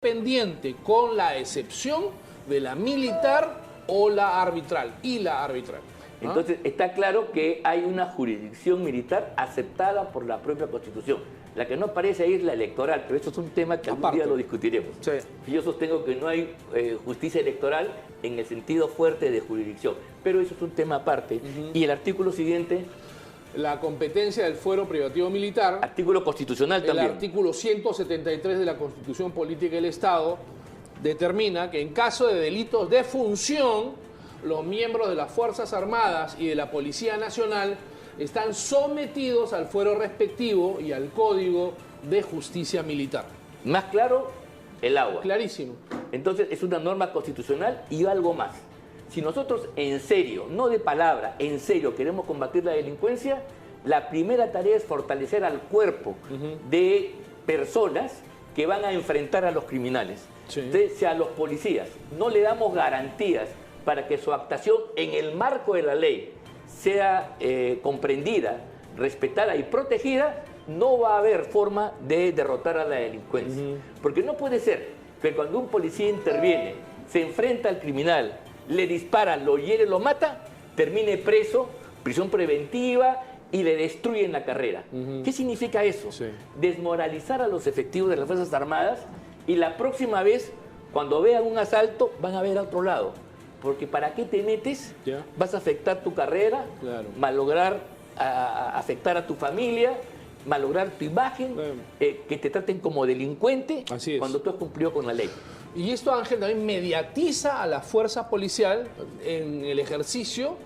pendiente, con la excepción de la militar o la arbitral, y la arbitral. Entonces, está claro que hay una jurisdicción militar aceptada por la propia Constitución. La que no aparece ahí es la electoral, pero eso es un tema que algún día lo discutiremos. Sí. Yo sostengo que no hay justicia electoral en el sentido fuerte de jurisdicción, pero eso es un tema aparte. Y el artículo siguiente... La competencia del fuero privativo militar. Artículo constitucional también. El artículo 173 de la Constitución Política del Estado determina que en caso de delitos de función, los miembros de las Fuerzas Armadas y de la Policía Nacional están sometidos al fuero respectivo y al Código de Justicia Militar. Más claro, el agua. Clarísimo. Entonces es una norma constitucional y algo más. Si nosotros en serio, no de palabra, en serio queremos combatir la delincuencia, la primera tarea es fortalecer al cuerpo de personas que van a enfrentar a los criminales. Sí. Entonces, si a los policías no le damos garantías para que su actuación en el marco de la ley sea comprendida, respetada y protegida, no va a haber forma de derrotar a la delincuencia. Porque no puede ser que cuando un policía interviene, se enfrenta al criminal, le dispara, lo hiere, lo mata, termine preso, prisión preventiva y le destruyen la carrera. ¿Qué significa eso? Sí. Desmoralizar a los efectivos de las Fuerzas Armadas y la próxima vez, cuando vean un asalto, van a ver a otro lado. Porque ¿para qué te metes? Ya. Vas a afectar tu carrera, Claro. malograr, afectar a tu familia, malograr tu imagen, Claro. que te traten como delincuente Así es. cuando tú has cumplido con la ley. Y esto, Ángel, también mediatiza a la fuerza policial en el ejercicio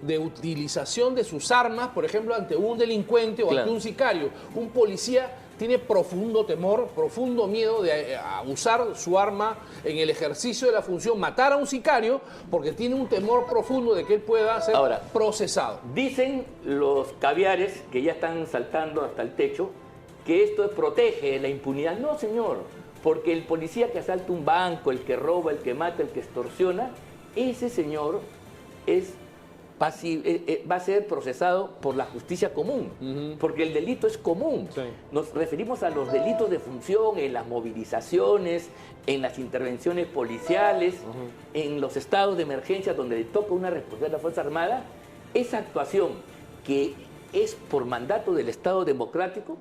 de utilización de sus armas, por ejemplo, ante un delincuente o Claro. ante un sicario. Un policía tiene profundo temor, profundo miedo de usar su arma en el ejercicio de la función, matar a un sicario, porque tiene un temor profundo de que él pueda ser procesado. Dicen los caviares, que ya están saltando hasta el techo, que esto protege la impunidad. No, señor, porque el policía que asalta un banco, el que roba, el que mata, el que extorsiona, ese señor va a ser procesado por la justicia común, porque el delito es común. Sí. Nos referimos a los delitos de función, en las movilizaciones, en las intervenciones policiales, en los estados de emergencia donde le toca una responsabilidad a la Fuerza Armada. Esa actuación que es por mandato del Estado democrático,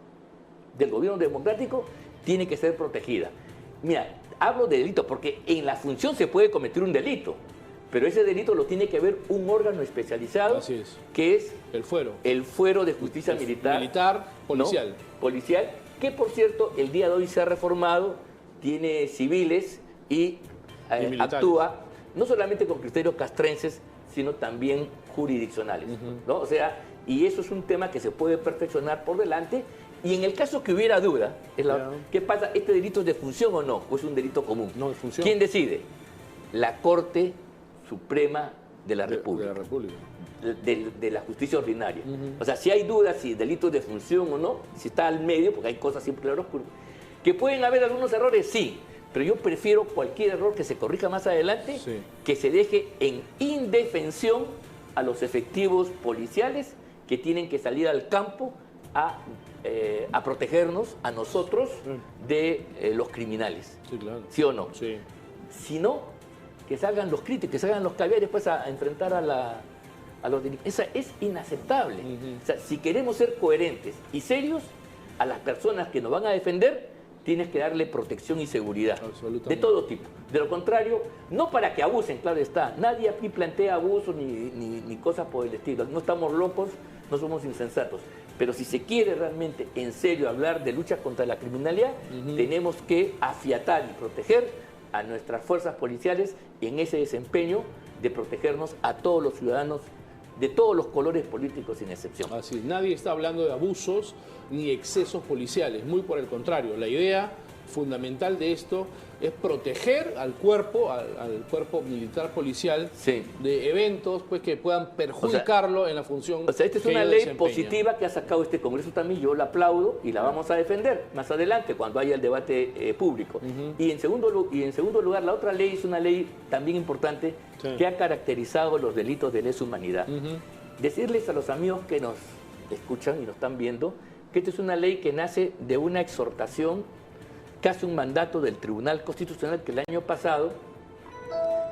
del gobierno democrático, tiene que ser protegida. Mira, hablo de delito porque en la función se puede cometer un delito, pero ese delito lo tiene que ver un órgano especializado. Así es. Que es El fuero. el Fuero de Justicia Militar. Militar, policial. ¿No? Policial, que por cierto el día de hoy se ha reformado, tiene civiles y militares. actúa no solamente con criterios castrenses, sino también jurisdiccionales. ¿No? O sea, y eso es un tema que se puede perfeccionar por delante. Y en el caso que hubiera duda, ¿qué pasa? ¿Este delito es de función o no? ¿O es un delito común? No, de función. ¿Quién decide? La Corte Suprema de la República. De la República. De la justicia ordinaria. O sea, si hay dudas si delitos de función o no, si está al medio, porque hay cosas siempre claroscuras. ¿Que pueden haber algunos errores? Sí. Pero yo prefiero cualquier error que se corrija más adelante, que se deje en indefensión a los efectivos policiales que tienen que salir al campo a protegernos a nosotros de los criminales. Sí, claro. ¿Sí o no? Sí. Si no, que salgan los críticos, que salgan los caviares pues, a enfrentar a los delincuentes. Esa es inaceptable. O sea, si queremos ser coherentes y serios, a las personas que nos van a defender, tienes que darle protección y seguridad. Absolutamente. De todo tipo. De lo contrario, no para que abusen, claro está. Nadie aquí plantea abusos ni cosas por el estilo. No estamos locos, no somos insensatos. Pero si se quiere realmente, en serio, hablar de lucha contra la criminalidad, tenemos que afiatar y proteger a nuestras fuerzas policiales y en ese desempeño de protegernos a todos los ciudadanos de todos los colores políticos sin excepción. Así es. Nadie está hablando de abusos ni excesos policiales, muy por el contrario. La idea fundamental de esto es proteger al cuerpo militar policial de eventos pues, que puedan perjudicarlo en la función. O sea, esta es que una ellos ley desempeñan. positiva que ha sacado este Congreso también, yo la aplaudo y la vamos a defender más adelante cuando haya el debate público. Y en segundo lugar, la otra ley es una ley también importante que ha caracterizado los delitos de lesa humanidad. Decirles a los amigos que nos escuchan y nos están viendo que esta es una ley que nace de una exhortación que hace un mandato del Tribunal Constitucional que el año pasado,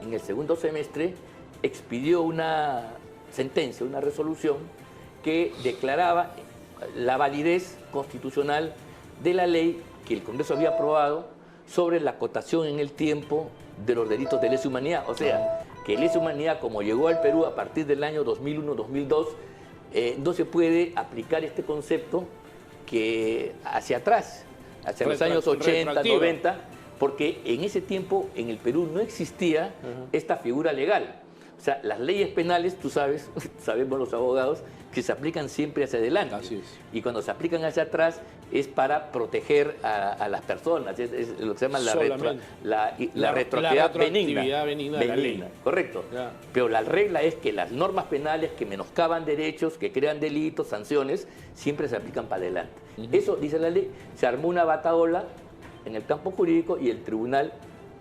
en el segundo semestre, expidió una sentencia, una resolución que declaraba la validez constitucional de la ley que el Congreso había aprobado sobre la acotación en el tiempo de los delitos de lesa humanidad. O sea, que lesa humanidad, como llegó al Perú a partir del año 2001-2002, no se puede aplicar este concepto que hacia atrás, hacia los años 80, 90, porque en ese tiempo en el Perú no existía esta figura legal. O sea, las leyes penales, tú sabes, sabemos los abogados, que se aplican siempre hacia adelante. Así es. Y cuando se aplican hacia atrás es para proteger a las personas. Es lo que se llama la retroactividad benigna de la ley. Correcto. Ya. Pero la regla es que las normas penales que menoscaban derechos, que crean delitos, sanciones, siempre se aplican para adelante. Eso, dice la ley, se armó una batahola en el campo jurídico y el tribunal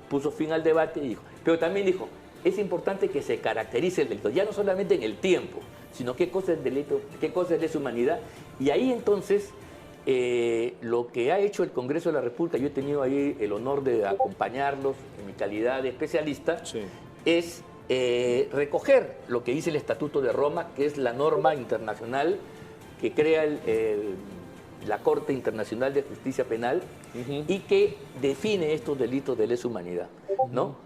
puso fin al debate y dijo, pero también dijo, es importante que se caracterice el delito, ya no solamente en el tiempo, sino qué cosa es delito, qué cosa es lesa humanidad. Y ahí entonces lo que ha hecho el Congreso de la República, yo he tenido ahí el honor de acompañarlos en mi calidad de especialista, sí, es recoger lo que dice el Estatuto de Roma, que es la norma internacional que crea la Corte Internacional de Justicia Penal y que define estos delitos de lesa humanidad, ¿no?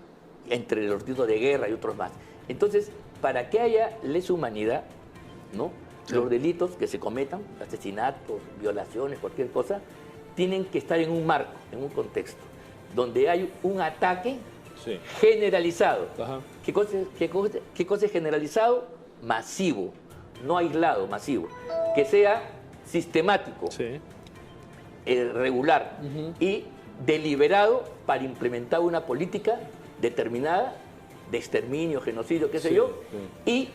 Entre los delitos de guerra y otros más. Entonces, para que haya lesa humanidad, ¿no? Sí. Los delitos que se cometan, asesinatos, violaciones, cualquier cosa, tienen que estar en un marco, en un contexto, donde hay un ataque sí, generalizado. ¿Qué cosa es generalizado? Masivo, no aislado, masivo. Que sea sistemático, sí, regular y deliberado para implementar una política determinada de exterminio, genocidio, qué sé sí, yo, sí,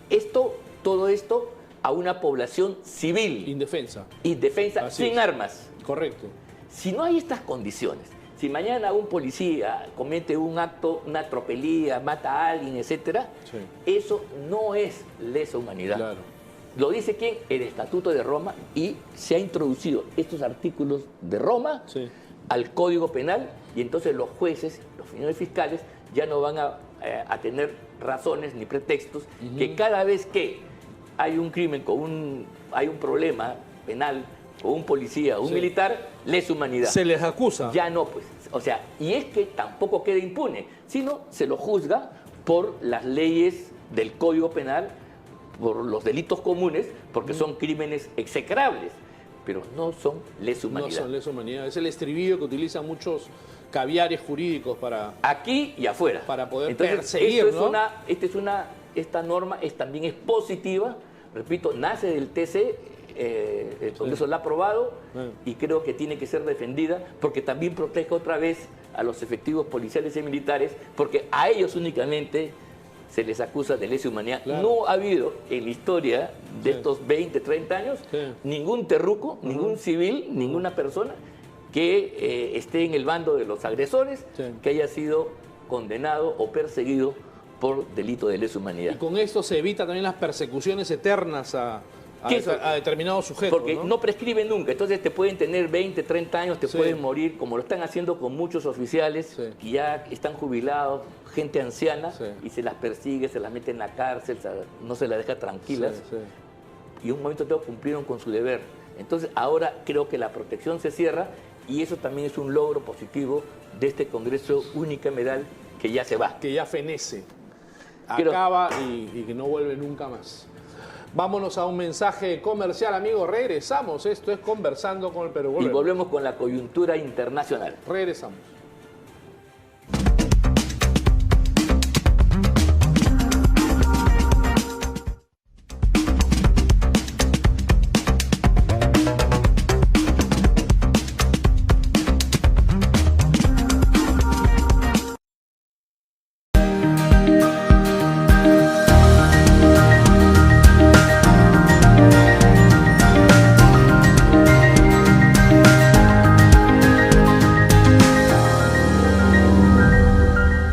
y todo esto a una población civil. Indefensa. Indefensa, sin es, armas. Correcto. Si no hay estas condiciones, si mañana un policía comete un acto, una tropelía, mata a alguien, etcétera, sí, eso no es lesa humanidad. Claro. ¿Lo dice quién? El Estatuto de Roma, y se ha introducido estos artículos de Roma sí, al Código Penal, y entonces los jueces, los señores fiscales, ya no van a tener razones ni pretextos que cada vez que hay un crimen, hay un problema penal con un policía o un sí, militar, lesa humanidad. Se les acusa. Ya no, pues. O sea, y es que tampoco queda impune, sino se lo juzga por las leyes del Código Penal, por los delitos comunes, porque son crímenes execrables, pero no son lesa humanidad. No son lesa humanidad. Es el estribillo que utilizan muchos caviares jurídicos para... Aquí y afuera. Para poder perseguir, ¿no? Esta norma también es positiva, repito, nace del TC, el Congreso sí, la ha aprobado y creo que tiene que ser defendida porque también protege otra vez a los efectivos policiales y militares, porque a ellos únicamente se les acusa de lesa humanidad. Claro. No ha habido en la historia de sí, estos 20, 30 años sí, ningún terruco, ningún civil, ninguna persona que esté en el bando de los agresores sí, que haya sido condenado o perseguido por delito de lesa humanidad. Y con esto se evita también las persecuciones eternas a determinados sujetos. Porque no prescriben nunca, entonces te pueden tener 20, 30 años, te sí, pueden morir, como lo están haciendo con muchos oficiales sí, que ya están jubilados, gente anciana, sí, y se las persigue, se las mete en la cárcel, no se las deja tranquilas, sí, sí, y un momento dado cumplieron con su deber. Entonces ahora creo que la protección se cierra y eso también es un logro positivo de este Congreso unicameral que ya se va. Que ya fenece, acaba y que no vuelve nunca más. Vámonos a un mensaje comercial, amigos. Regresamos. Esto es Conversando con el Perú. Y volvemos con la coyuntura internacional. Regresamos.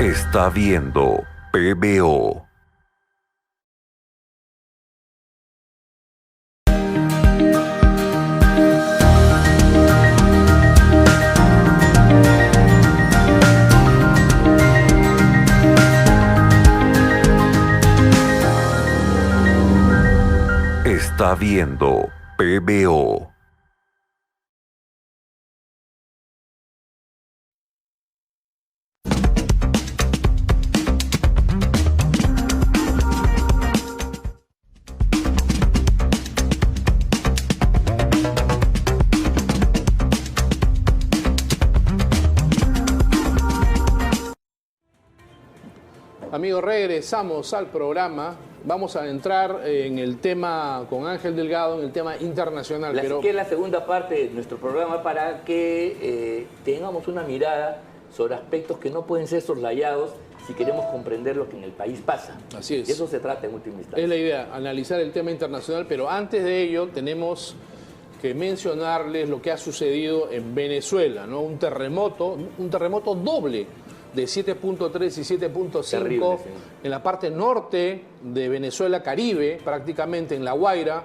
Está viendo PBO. está viendo PBO. Amigos, regresamos al programa. Vamos a entrar en el tema con Ángel Delgado, en el tema internacional. Que es la segunda parte de nuestro programa para que tengamos una mirada sobre aspectos que no pueden ser soslayados si queremos comprender lo que en el país pasa. Así es. De eso se trata en última instancia. Es la idea, analizar el tema internacional, pero antes de ello tenemos que mencionarles lo que ha sucedido en Venezuela, ¿no? Un terremoto doble de 7.3 y 7.5 en la parte norte de Venezuela, Caribe, prácticamente en La Guaira.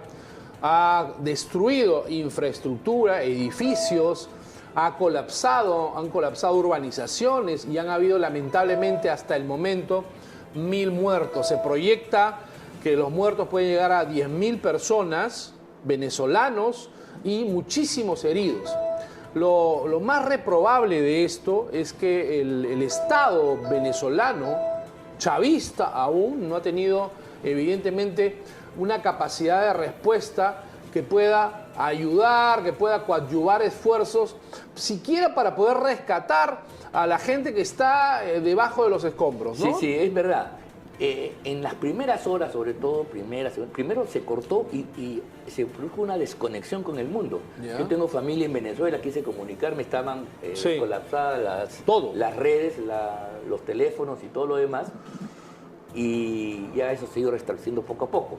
Ha destruido infraestructura, edificios, han colapsado urbanizaciones y han habido lamentablemente hasta el momento 1.000 muertos. Se proyecta que los muertos pueden llegar a 10.000 personas, venezolanos, y muchísimos heridos. Lo más reprobable de esto es que el Estado venezolano, chavista aún, no ha tenido evidentemente una capacidad de respuesta que pueda ayudar, que pueda coadyuvar esfuerzos, siquiera para poder rescatar a la gente que está debajo de los escombros, ¿no? Sí, es verdad. En las primeras horas, sobre todo, primero se cortó y se produjo una desconexión con el mundo. ¿Ya? Yo tengo familia en Venezuela, quise comunicarme, estaban colapsadas Todo. las redes, los teléfonos y todo lo demás, y ya eso se ha ido restableciendo poco a poco.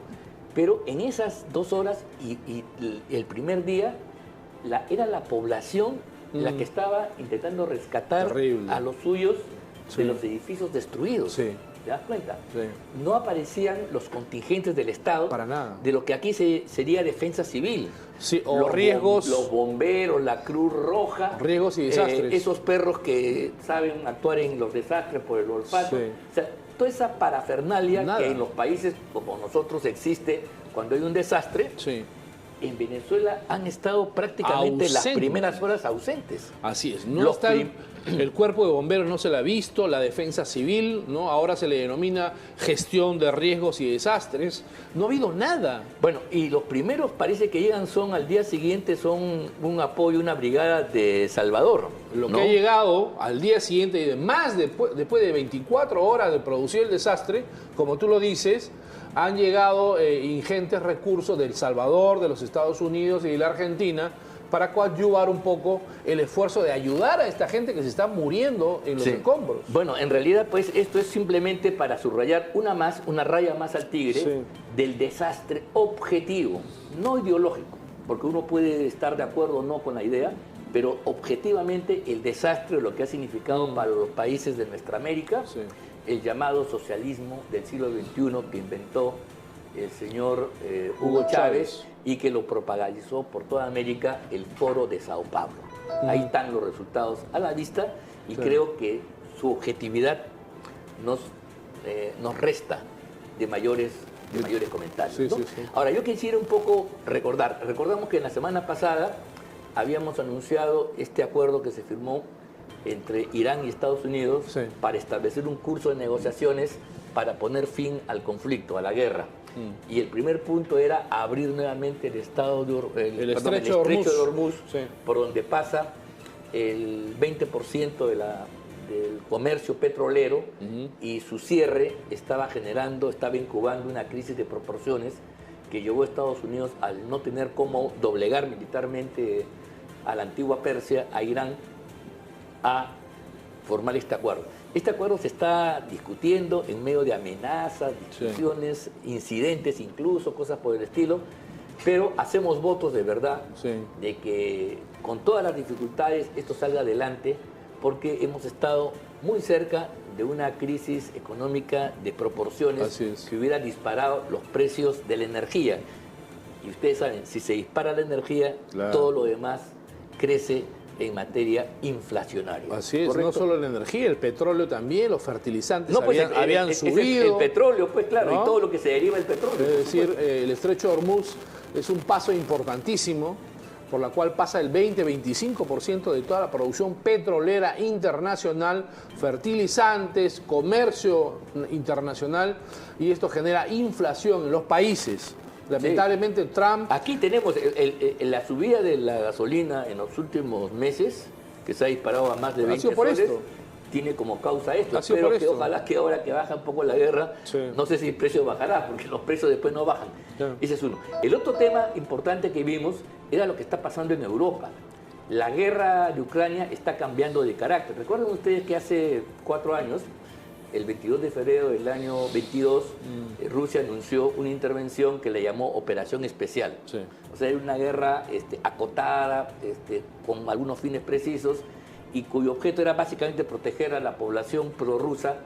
Pero en esas 2 horas y el primer día, era la población la que estaba intentando rescatar a los suyos de los edificios destruidos. Sí. ¿Te das cuenta? Sí. No aparecían los contingentes del Estado Para nada. de lo que aquí sería defensa civil. Sí, o riesgos. Los bomberos, la Cruz Roja. Riesgos y desastres. Esos perros que saben actuar en los desastres por el olfato. Sí. O sea, toda esa parafernalia Nada. que en los países como nosotros existe cuando hay un desastre. Sí. En Venezuela han estado prácticamente las primeras horas ausentes. Así es. No está el cuerpo de bomberos, no se la ha visto, la defensa civil, ¿no? Ahora se le denomina gestión de riesgos y desastres. No ha habido nada. Bueno, y los primeros parece que llegan al día siguiente son un apoyo, una brigada de Salvador. Lo ¿no? que ha llegado al día siguiente, después de 24 horas de producir el desastre, como tú lo dices, han llegado ingentes recursos de El Salvador, de los Estados Unidos y de la Argentina para coadyuvar un poco el esfuerzo de ayudar a esta gente que se está muriendo en los escombros. Bueno, en realidad, pues esto es simplemente para subrayar una raya más al tigre del desastre objetivo, no ideológico, porque uno puede estar de acuerdo o no con la idea, pero objetivamente el desastre, lo que ha significado para los países de nuestra América, el llamado socialismo del siglo XXI que inventó el señor Hugo Chávez y que lo propagandizó por toda América, el Foro de Sao Paulo. Ahí están los resultados a la vista y creo que su objetividad nos resta de mayores comentarios, ¿no? Ahora, yo quisiera un poco recordamos que en la semana pasada habíamos anunciado este acuerdo que se firmó entre Irán y Estados Unidos para establecer un curso de negociaciones para poner fin al conflicto, a la guerra. Y el primer punto era abrir nuevamente el estrecho de Hormuz, por donde pasa el 20% del comercio petrolero, y su cierre estaba incubando una crisis de proporciones que llevó a Estados Unidos, al no tener cómo doblegar militarmente a la antigua Persia, a Irán, a formar este acuerdo. Este acuerdo se está discutiendo en medio de amenazas, discusiones, incidentes incluso, cosas por el estilo, pero hacemos votos de verdad de que con todas las dificultades esto salga adelante, porque hemos estado muy cerca de una crisis económica de proporciones que hubiera disparado los precios de la energía. Y ustedes saben, si se dispara la energía, todo lo demás crece en materia inflacionaria. Así es, ¿correcto? no solo la energía, el petróleo también, los fertilizantes No, pues habían subido. El petróleo, pues claro, ¿no? y todo lo que se deriva del petróleo. Es decir, el estrecho de Hormuz es un paso importantísimo por la cual pasa el 20-25% de toda la producción petrolera internacional, fertilizantes, comercio internacional, y esto genera inflación en los países. Lamentablemente Trump... Aquí tenemos la subida de la gasolina en los últimos meses, que se ha disparado a más de 20 por soles, esto. tiene como causa esto. Ha sido Espero por que esto. ojalá que ahora que baja un poco la guerra, Sí. no sé si el precio bajará, porque los precios después no bajan. Claro. Ese es uno. El otro tema importante que vimos era lo que está pasando en Europa. La guerra de Ucrania está cambiando de carácter. Recuerden ustedes que hace 4 años, el 22 de febrero del año 22, Rusia anunció una intervención que le llamó Operación Especial. Sí. O sea, era una guerra acotada, con algunos fines precisos, y cuyo objeto era básicamente proteger a la población prorrusa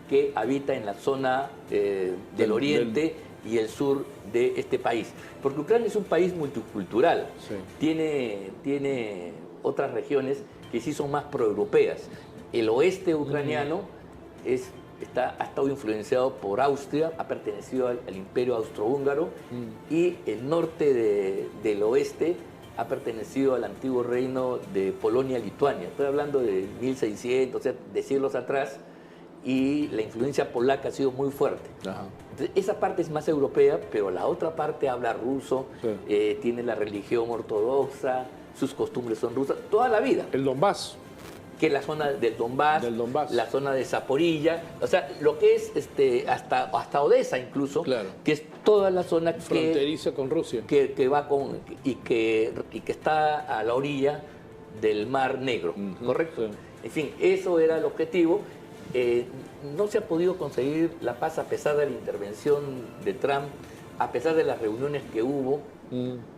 que habita en la zona del oriente y el sur de este país. Porque Ucrania es un país multicultural, Sí. tiene otras regiones que sí son más proeuropeas. El oeste ucraniano ha estado influenciado por Austria, ha pertenecido al Imperio Austrohúngaro, y el norte del oeste ha pertenecido al antiguo reino de Polonia-Lituania. Estoy hablando de 1600, o sea, de siglos atrás, y la influencia polaca ha sido muy fuerte. Ajá. Entonces, esa parte es más europea, pero la otra parte habla ruso, Sí. tiene la religión ortodoxa, sus costumbres son rusas, toda la vida. El Donbass. Que es la zona del Donbass, la zona de Zaporilla, o sea, lo que es hasta Odessa incluso, Claro. que es toda la zona Fronteriza con Rusia. que va con y que está a la orilla del Mar Negro, Ujú, ¿correcto? sí. En fin, eso era el objetivo. No se ha podido conseguir la paz a pesar de la intervención de Trump, a pesar de las reuniones que hubo.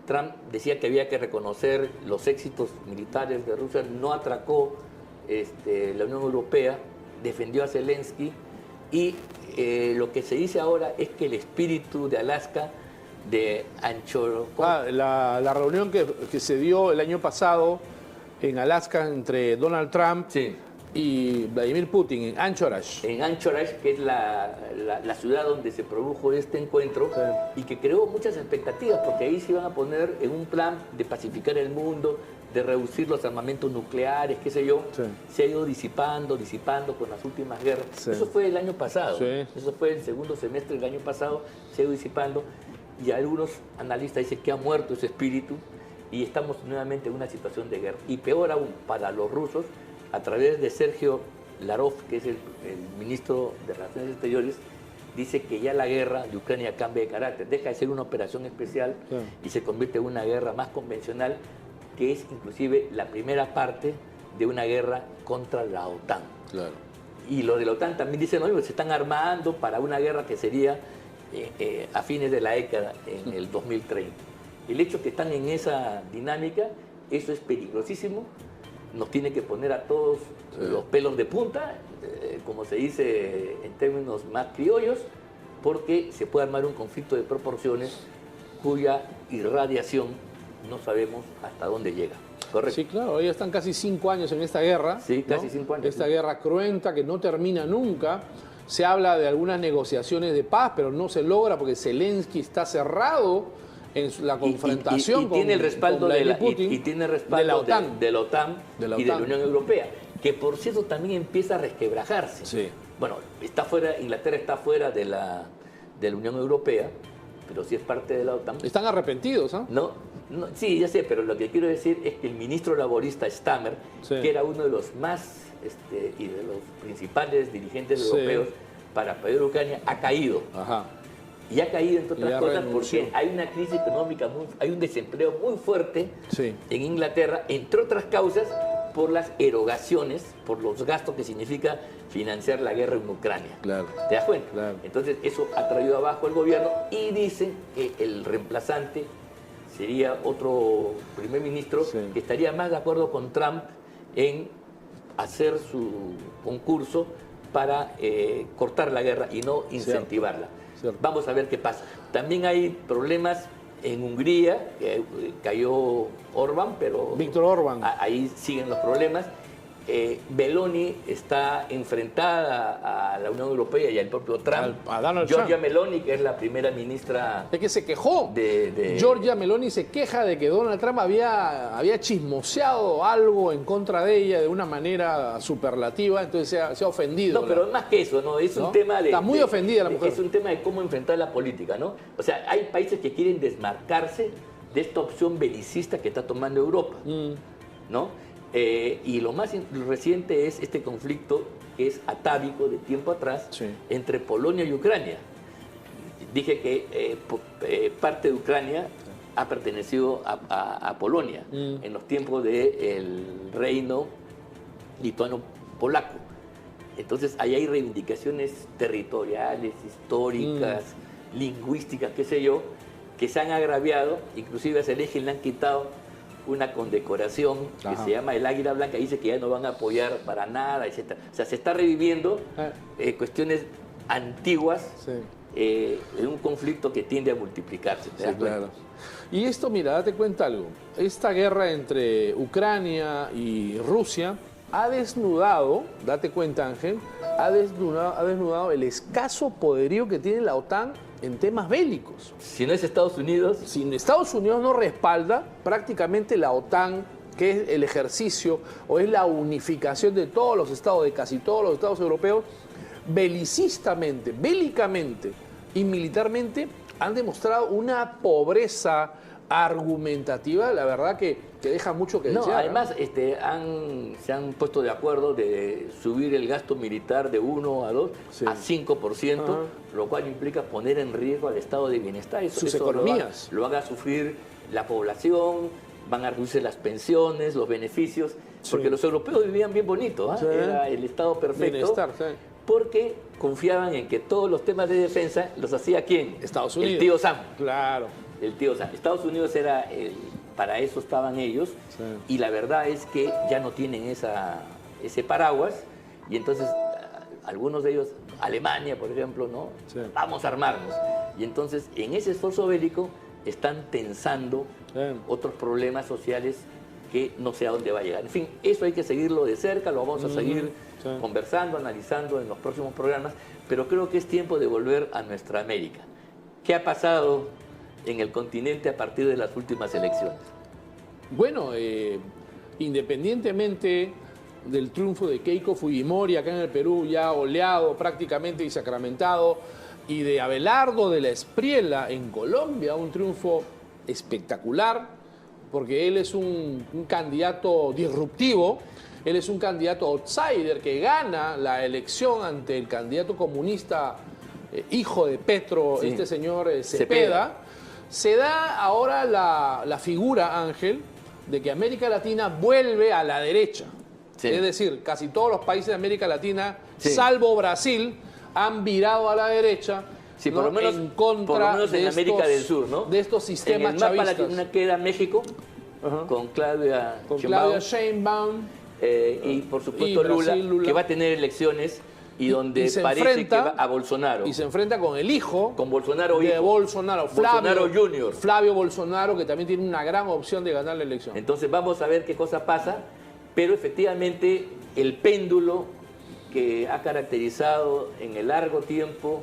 Trump decía que había que reconocer los éxitos militares de Rusia, no atracó la Unión Europea, defendió a Zelensky, y lo que se dice ahora es que el espíritu de Alaska, de Anchorage, La reunión que se dio el año pasado en Alaska entre Donald Trump sí, y Vladimir Putin en Anchorage. en Anchorage, que es la ciudad donde se produjo este encuentro, Sí. y que creó muchas expectativas, porque ahí se iban a poner en un plan de pacificar el mundo, de reducir los armamentos nucleares, qué sé yo. Sí. Se ha ido disipando con las últimas guerras. Sí. Eso fue el año pasado, Sí. eso fue el segundo semestre del año pasado, se ha ido disipando, y algunos analistas dicen que ha muerto ese espíritu y estamos nuevamente en una situación de guerra. Y peor aún, para los rusos, a través de Sergio Lavrov, que es el ministro de Relaciones Exteriores, dice que ya la guerra de Ucrania cambia de carácter, deja de ser una operación especial Claro. y se convierte en una guerra más convencional, que es inclusive la primera parte de una guerra contra la OTAN. Claro. Y los de la OTAN también dicen, oye, se están armando para una guerra que sería a fines de la década, en el 2030. El hecho que están en esa dinámica, eso es peligrosísimo, nos tiene que poner a todos los pelos de punta, como se dice en términos más criollos, porque se puede armar un conflicto de proporciones cuya irradiación no sabemos hasta dónde llega. ¿Correcto? Sí, claro, ya están casi 5 años en esta guerra. Sí, casi 5 años. Esta Sí. guerra cruenta que no termina nunca. Se habla de algunas negociaciones de paz, pero no se logra porque Zelensky está cerrado en la confrontación y tiene el respaldo con Vladimir de la, Putin, y tiene el respaldo de la OTAN. de la OTAN De la y de la OTAN. Unión Europea, que por cierto también empieza a resquebrajarse. Sí. Bueno, Inglaterra está fuera de la Unión Europea, pero sí es parte de la OTAN. Están arrepentidos, ¿ah? No, sí, ya sé, pero lo que quiero decir es que el ministro laborista Stammer, Sí. que era uno de los más y de los principales dirigentes Sí. europeos para apoyar a Ucrania, ha caído. Ajá. Y ha caído, entre Y otras ya cosas, renunció. porque hay una crisis económica, hay un desempleo muy fuerte Sí. en Inglaterra, entre otras causas, por las erogaciones, por los gastos que significa financiar la guerra en Ucrania. Claro. ¿Te das cuenta? Claro. Entonces, eso ha traído abajo al gobierno, y dicen que el reemplazante sería otro primer ministro Sí. que estaría más de acuerdo con Trump en hacer su concurso para cortar la guerra y no incentivarla. Cierto. Vamos a ver qué pasa. También hay problemas En Hungría cayó Orbán, pero Víctor Orbán. Ahí siguen los problemas. Meloni está enfrentada a la Unión Europea y al propio Trump. A Donald Giorgia Trump. Meloni, que es la primera ministra. Es que se quejó. Giorgia Meloni se queja de que Donald Trump había chismoseado algo en contra de ella de una manera superlativa, entonces se ha ofendido. No, pero más que eso, ¿no? Es ¿no? un tema de... Está muy ofendida la mujer. Es un tema de cómo enfrentar la política, ¿no? O sea, hay países que quieren desmarcarse de esta opción belicista que está tomando Europa, ¿no? Y lo más reciente es este conflicto que es atávico de tiempo atrás entre Polonia y Ucrania. Dije que parte de Ucrania ha pertenecido a Polonia en los tiempos del reino lituano-polaco. Entonces ahí hay reivindicaciones territoriales, históricas, lingüísticas, qué sé yo, que se han agraviado, inclusive a Zelensky le han quitado una condecoración que se llama el Águila Blanca, dice que ya no van a apoyar para nada, etc. O sea, se está reviviendo cuestiones antiguas en un conflicto que tiende a multiplicarse. ¿Te das cuenta? Claro. Y esto, mira, date cuenta algo. Esta guerra entre Ucrania y Rusia ha desnudado, date cuenta, Ángel, ha desnudado el escaso poderío que tiene la OTAN en temas bélicos. Si no es Estados Unidos... Si Estados Unidos no respalda, prácticamente la OTAN, que es el ejercicio o es la unificación de todos los estados, de casi todos los estados europeos, bélicamente y militarmente han demostrado una pobreza argumentativa, la verdad que deja mucho que desear. Además se han puesto de acuerdo de subir el gasto militar de 1 a 2 a 5%, lo cual implica poner en riesgo al estado de bienestar. Sus economías. Lo van a sufrir la población, van a reducir las pensiones, los beneficios, porque los europeos vivían bien bonito, era el estado perfecto. Bienestar, porque confiaban en que todos los temas de defensa los hacía ¿quién? Estados Unidos. El tío Sam. Claro. El tío Sam. Estados Unidos era para eso estaban ellos, y la verdad es que ya no tienen ese paraguas, y entonces algunos de ellos, Alemania por ejemplo, ¿no? Vamos a armarnos. Y entonces en ese esfuerzo bélico están tensando otros problemas sociales que no sé a dónde va a llegar. En fin, eso hay que seguirlo de cerca, lo vamos a seguir conversando, analizando en los próximos programas, pero creo que es tiempo de volver a nuestra América. ¿Qué ha pasado en el continente a partir de las últimas elecciones? Bueno, independientemente del triunfo de Keiko Fujimori acá en el Perú, ya oleado prácticamente y sacramentado, y de Abelardo de la Espriella en Colombia, un triunfo espectacular, porque él es un candidato disruptivo, él es un candidato outsider que gana la elección ante el candidato comunista, hijo de Petro, este señor Cepeda. Se da ahora la figura, Ángel, de que América Latina vuelve a la derecha. Es decir, casi todos los países de América Latina, salvo Brasil, han virado a la derecha, por lo menos, en contra en América del Sur, ¿no? de estos sistemas chavistas. En el mapa latino queda México, con Claudia Sheinbaum, y por supuesto Lula, que va a tener elecciones y donde parece que va a Bolsonaro. Y se enfrenta con el hijo con Bolsonaro de Bolsonaro, Bolsonaro Jr. Flavio Bolsonaro, que también tiene una gran opción de ganar la elección. Entonces vamos a ver qué cosa pasa, pero efectivamente el péndulo que ha caracterizado en el largo tiempo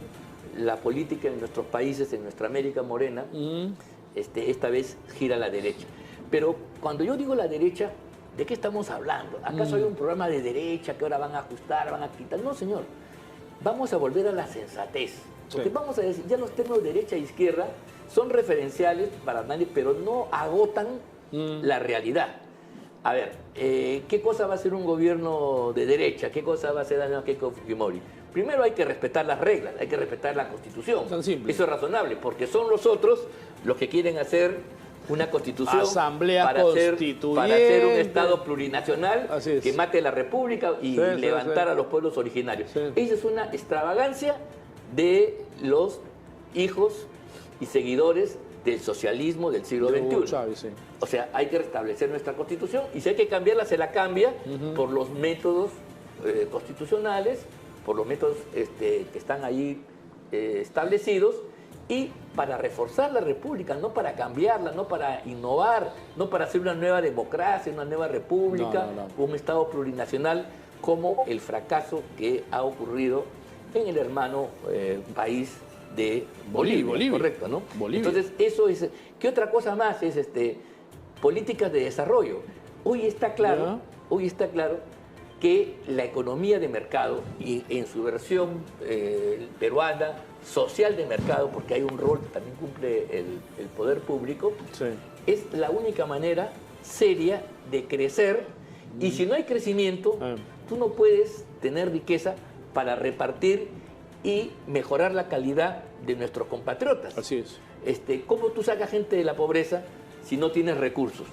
la política en nuestros países, en nuestra América morena, esta vez gira a la derecha. Pero cuando yo digo la derecha, ¿de qué estamos hablando? ¿Acaso hay un programa de derecha que ahora van a ajustar, van a quitar? No, señor. Vamos a volver a la sensatez. Porque vamos a decir, ya los términos derecha e izquierda son referenciales para nadie, pero no agotan la realidad. A ver, ¿qué cosa va a hacer un gobierno de derecha? ¿Qué cosa va a hacer Daniel Keiko Fujimori? Primero hay que respetar las reglas, hay que respetar la Constitución. Tan simple. Eso es razonable, porque son los otros los que quieren hacer una constitución para hacer un Estado plurinacional que mate la República y levantar a los pueblos originarios. Esa es una extravagancia de los hijos y seguidores del socialismo del siglo XXI. O sea, hay que restablecer nuestra Constitución, y si hay que cambiarla, se la cambia por los métodos constitucionales, por los métodos que están ahí establecidos, y para reforzar la república, no para cambiarla, no para innovar, no para hacer una nueva democracia, una nueva república, un Estado plurinacional, como el fracaso que ha ocurrido en el hermano país de Bolivia, correcto, ¿no? Bolivia. Entonces, eso es... ¿Qué otra cosa más es políticas de desarrollo? Hoy está claro que la economía de mercado, y en su versión peruana, social de mercado, porque hay un rol que también cumple el poder público, es la única manera seria de crecer, y si no hay crecimiento, tú no puedes tener riqueza para repartir y mejorar la calidad de nuestros compatriotas. Así es. ¿Cómo tú sacas gente de la pobreza si no tienes recursos?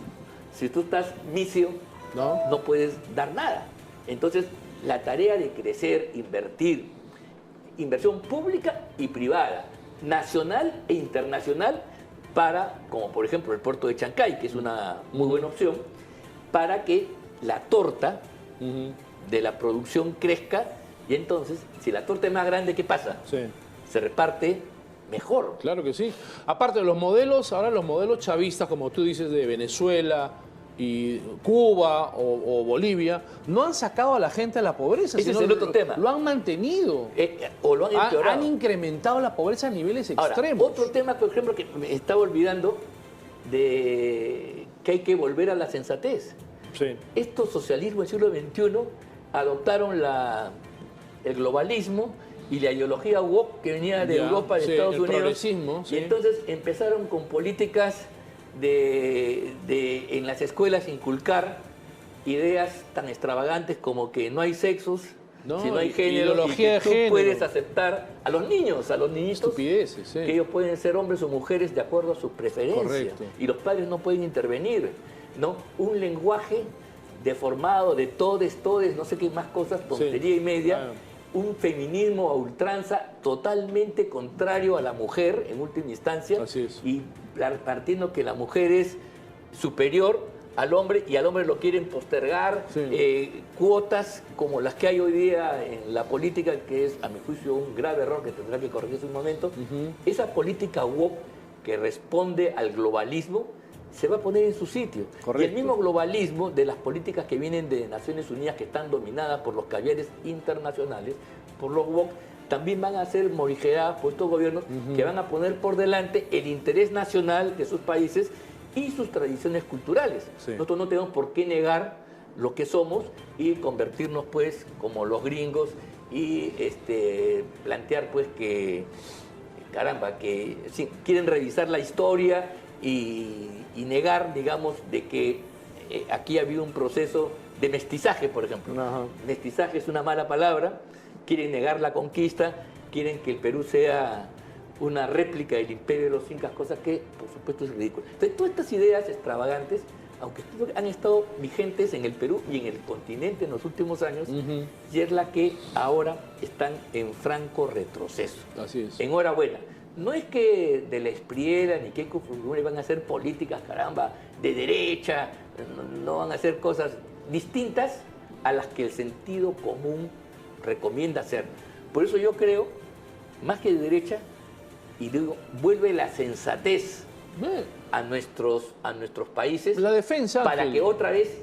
Si tú estás misio, no puedes dar nada. Entonces, la tarea de crecer, invertir, inversión pública y privada, nacional e internacional, para, como por ejemplo el puerto de Chancay, que es una muy buena opción, para que la torta de la producción crezca, y entonces, si la torta es más grande, ¿qué pasa? Se reparte mejor. Claro que sí. Aparte de los modelos, ahora los modelos chavistas, como tú dices, de Venezuela y Cuba o Bolivia, no han sacado a la gente de la pobreza. Ese es el otro tema. Lo han mantenido. O lo han empeorado. Han incrementado la pobreza a niveles extremos. Ahora, otro tema, por ejemplo, que me estaba olvidando, de que hay que volver a la sensatez. Estos socialismos del siglo XXI adoptaron el globalismo y la ideología woke que venía de Europa, de Estados Unidos. Y entonces empezaron con políticas en las escuelas inculcar ideas tan extravagantes como que no hay sexos, si no hay género, y que tú puedes aceptar a los niños, a los niñitos, que ellos pueden ser hombres o mujeres de acuerdo a sus preferencias. Y los padres no pueden intervenir, ¿no? Un lenguaje deformado de todes, no sé qué más cosas, tontería y media. Un feminismo a ultranza totalmente contrario a la mujer en última instancia, y partiendo que la mujer es superior al hombre y al hombre lo quieren postergar, cuotas como las que hay hoy día en la política, que es a mi juicio un grave error que tendrá que corregirse un momento. Esa política woke que responde al globalismo se va a poner en su sitio. Y el mismo globalismo de las políticas que vienen de Naciones Unidas, que están dominadas por los caviares internacionales, por los woke, también van a ser morigeradas por estos gobiernos que van a poner por delante el interés nacional de sus países y sus tradiciones culturales. Nosotros no tenemos por qué negar lo que somos y convertirnos pues como los gringos y plantear pues que, caramba, que sí, quieren revisar la historia y negar, digamos, de que aquí ha habido un proceso de mestizaje, por ejemplo. Mestizaje es una mala palabra, quieren negar la conquista, quieren que el Perú sea una réplica del imperio de los incas, cosa que, por supuesto, es ridícula. Entonces, todas estas ideas extravagantes, aunque han estado vigentes en el Perú y en el continente en los últimos años, y es la que ahora están en franco retroceso. Así es. Enhorabuena. No es que de la Espriella ni Keiko Fujimori van a hacer políticas, caramba, de derecha, no van a hacer cosas distintas a las que el sentido común recomienda hacer. Por eso yo creo, más que de derecha, y digo, vuelve la sensatez a nuestros países, la defensa, para que otra vez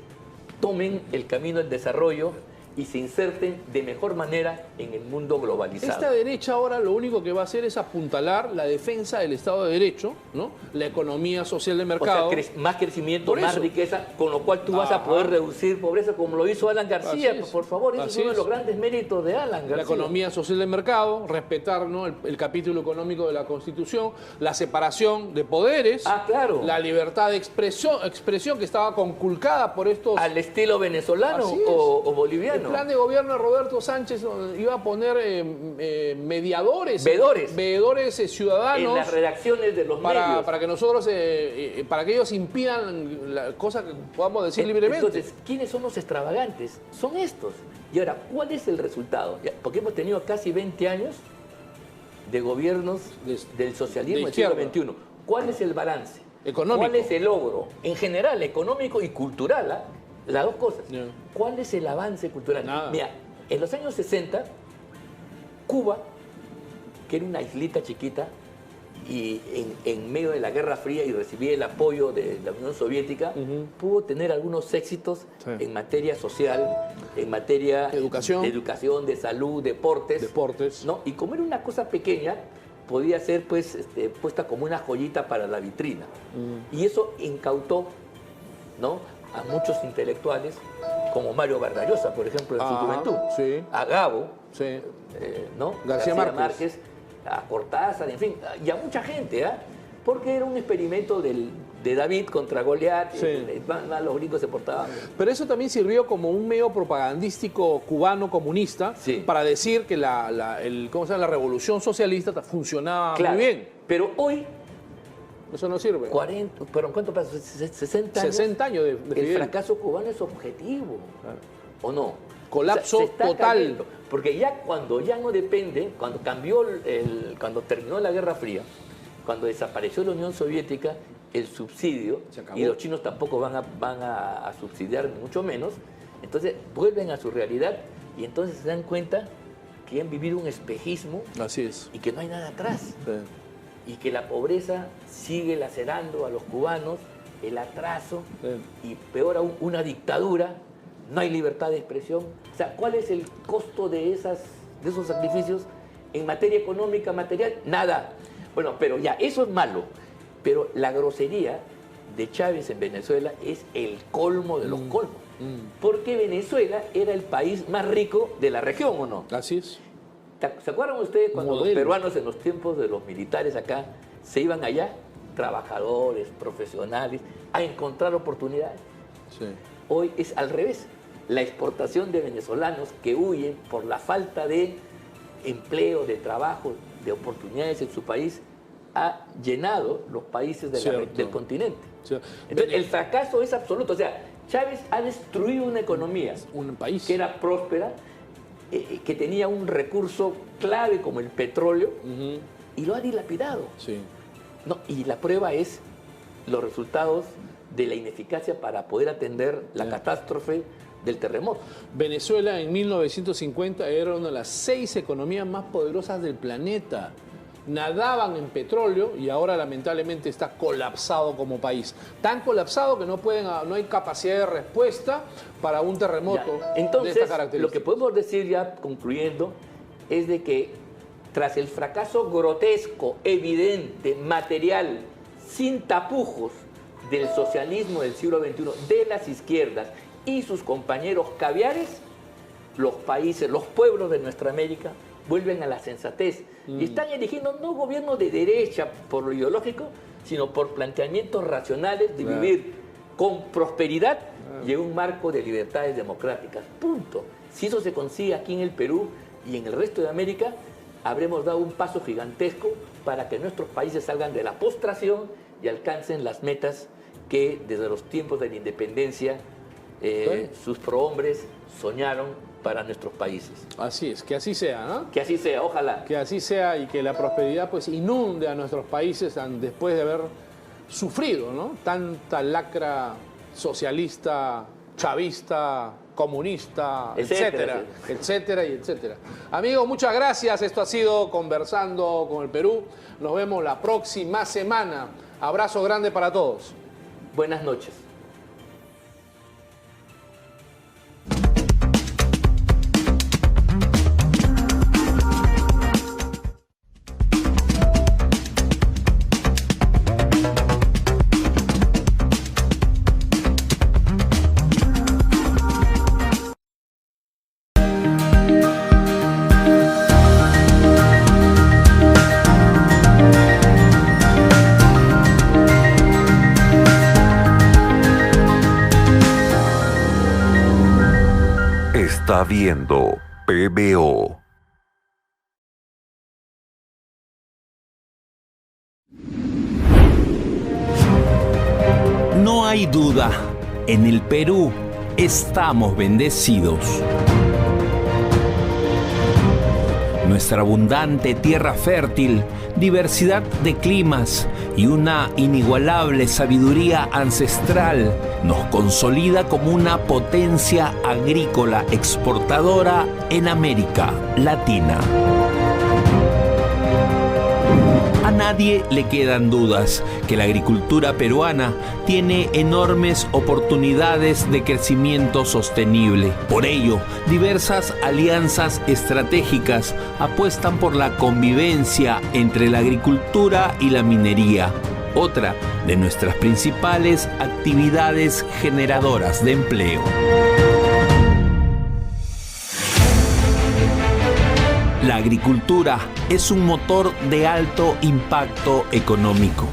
tomen el camino del desarrollo y se inserten de mejor manera en el mundo globalizado. Esta derecha ahora lo único que va a hacer es apuntalar la defensa del Estado de Derecho, ¿no? La economía social de mercado. O sea, más crecimiento, más riqueza, con lo cual tú vas a poder reducir pobreza, como lo hizo Alan García. Por favor, ese es uno de los grandes méritos de Alan García. La economía social de mercado, respetar, ¿no?, el capítulo económico de la Constitución, la separación de poderes, la libertad de expresión que estaba conculcada por estos... Al estilo venezolano o boliviano. El plan de gobierno de Roberto Sánchez iba a poner mediadores, veedores ciudadanos en las redacciones de los medios para que nosotros, para que ellos impidan la cosa que podamos decir libremente. Entonces, ¿quiénes son los extravagantes? Son estos. Y ahora, ¿cuál es el resultado? Porque hemos tenido casi 20 años de gobiernos del socialismo del siglo XXI. ¿Cuál es el balance? Económico. ¿Cuál es el logro? En general, económico y cultural, las dos cosas. ¿Cuál es el avance cultural? Mira, en los años 60, Cuba, que era una islita chiquita, y en medio de la Guerra Fría y recibía el apoyo de la Unión Soviética, pudo tener algunos éxitos en materia social, en materia de educación, de salud, deportes. ¿No? Y como era una cosa pequeña, podía ser pues, puesta como una joyita para la vitrina. Y eso incautó, ¿no?, a muchos intelectuales, como Mario Vargas Llosa, por ejemplo, en su juventud, a Gabo, ¿no?, García Márquez, a Cortázar, en fin, y a mucha gente, porque era un experimento de David contra Goliat, los gringos se portaban. Pero eso también sirvió como un medio propagandístico cubano comunista para decir que la revolución socialista funcionaba muy bien. Pero hoy eso no sirve. 40, pero ¿cuánto pasó? 60 años. 60 años de el fracaso cubano es objetivo. Claro. ¿O no? Colapso total. Cayendo. Porque ya cuando ya no depende, cuando cuando terminó la Guerra Fría, cuando desapareció la Unión Soviética, el subsidio, y los chinos tampoco van a subsidiar, ni mucho menos, entonces vuelven a su realidad y entonces se dan cuenta que han vivido un espejismo. Así es. Y que no hay nada atrás. Y que la pobreza sigue lacerando a los cubanos, el atraso y peor aún, una dictadura, no hay libertad de expresión. O sea, ¿cuál es el costo de esos sacrificios en materia económica, material? Nada. Bueno, pero ya, eso es malo. Pero la grosería de Chávez en Venezuela es el colmo de los colmos. Porque Venezuela era el país más rico de la región, ¿o no? Así es. ¿Se acuerdan ustedes cuando los peruanos en los tiempos de los militares acá se iban allá, trabajadores, profesionales, a encontrar oportunidades? Sí. Hoy es al revés. La exportación de venezolanos que huyen por la falta de empleo, de trabajo, de oportunidades en su país, ha llenado los países del continente. Entonces, el fracaso es absoluto. O sea, Chávez ha destruido una economía, un país que era próspera, que tenía un recurso clave como el petróleo, y lo ha dilapidado. No, y la prueba es los resultados de la ineficacia para poder atender la catástrofe del terremoto. Venezuela en 1950 era una de las 6 economías más poderosas del planeta. Nadaban en petróleo y ahora lamentablemente está colapsado como país. Tan colapsado que no hay capacidad de respuesta para un terremoto Entonces, de esta característica. Lo que podemos decir ya concluyendo es de que tras el fracaso grotesco, evidente, material, sin tapujos del socialismo del siglo XXI, de las izquierdas y sus compañeros caviares, los países, los pueblos de nuestra América vuelven a la sensatez y están eligiendo no gobiernos de derecha por lo ideológico, sino por planteamientos racionales de vivir con prosperidad y en un marco de libertades democráticas. Punto. Si eso se consigue aquí en el Perú y en el resto de América, habremos dado un paso gigantesco para que nuestros países salgan de la postración y alcancen las metas que desde los tiempos de la independencia sus prohombres soñaron para nuestros países. Así es, que así sea, ¿no? Que así sea, ojalá. Que así sea y que la prosperidad pues inunde a nuestros países después de haber sufrido, ¿no?, tanta lacra socialista, chavista, comunista, etcétera, etcétera y etcétera. Amigos, muchas gracias. Esto ha sido Conversando con el Perú. Nos vemos la próxima semana. Abrazo grande para todos. Buenas noches. Está viendo PBO. No hay duda, en el Perú estamos bendecidos. Nuestra abundante tierra fértil, diversidad de climas y una inigualable sabiduría ancestral nos consolida como una potencia agrícola exportadora en América Latina. nadie le quedan dudas que la agricultura peruana tiene enormes oportunidades de crecimiento sostenible. Por ello, diversas alianzas estratégicas apuestan por la convivencia entre la agricultura y la minería, otra de nuestras principales actividades generadoras de empleo. La agricultura es un motor de alto impacto económico.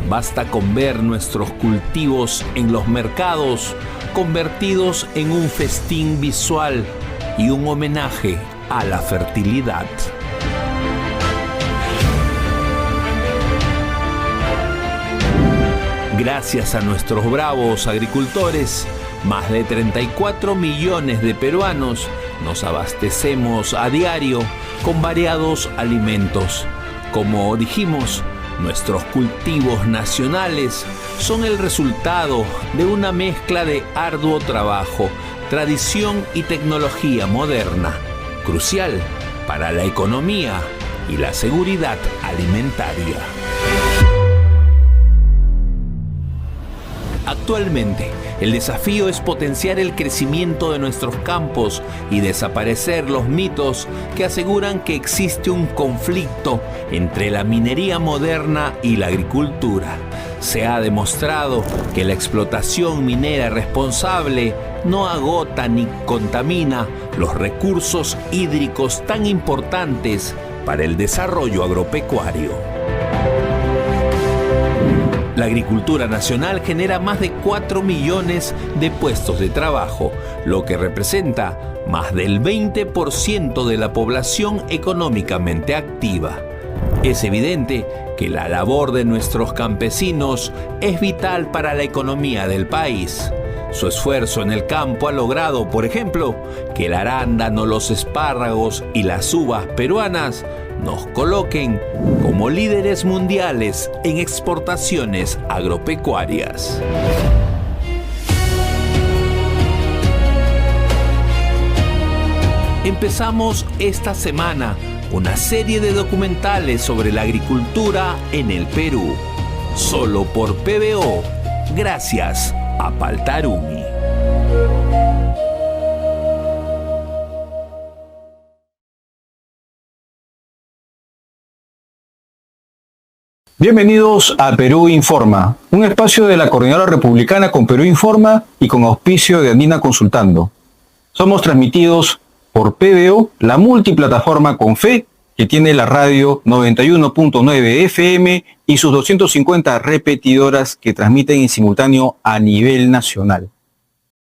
Basta con ver nuestros cultivos en los mercados convertidos en un festín visual y un homenaje a la fertilidad. Gracias a nuestros bravos agricultores, más de 34 millones de peruanos nos abastecemos a diario con variados alimentos. Como dijimos, nuestros cultivos nacionales son el resultado de una mezcla de arduo trabajo, tradición y tecnología moderna, crucial para la economía y la seguridad alimentaria. Actualmente, el desafío es potenciar el crecimiento de nuestros campos y desaparecer los mitos que aseguran que existe un conflicto entre la minería moderna y la agricultura. Se ha demostrado que la explotación minera responsable no agota ni contamina los recursos hídricos tan importantes para el desarrollo agropecuario. La agricultura nacional genera más de 4 millones de puestos de trabajo, lo que representa más del 20% de la población económicamente activa. Es evidente que la labor de nuestros campesinos es vital para la economía del país. Su esfuerzo en el campo ha logrado, por ejemplo, que el arándano, los espárragos y las uvas peruanas nos coloquen como líderes mundiales en exportaciones agropecuarias. Empezamos esta semana una serie de documentales sobre la agricultura en el Perú, solo por PBO, gracias a Paltarumi. Bienvenidos a Perú Informa, un espacio de la Coordinadora Republicana con Perú Informa y con auspicio de Andina Consultando. Somos transmitidos por PBO, la multiplataforma con fe que tiene la radio 91.9 FM y sus 250 repetidoras que transmiten en simultáneo a nivel nacional.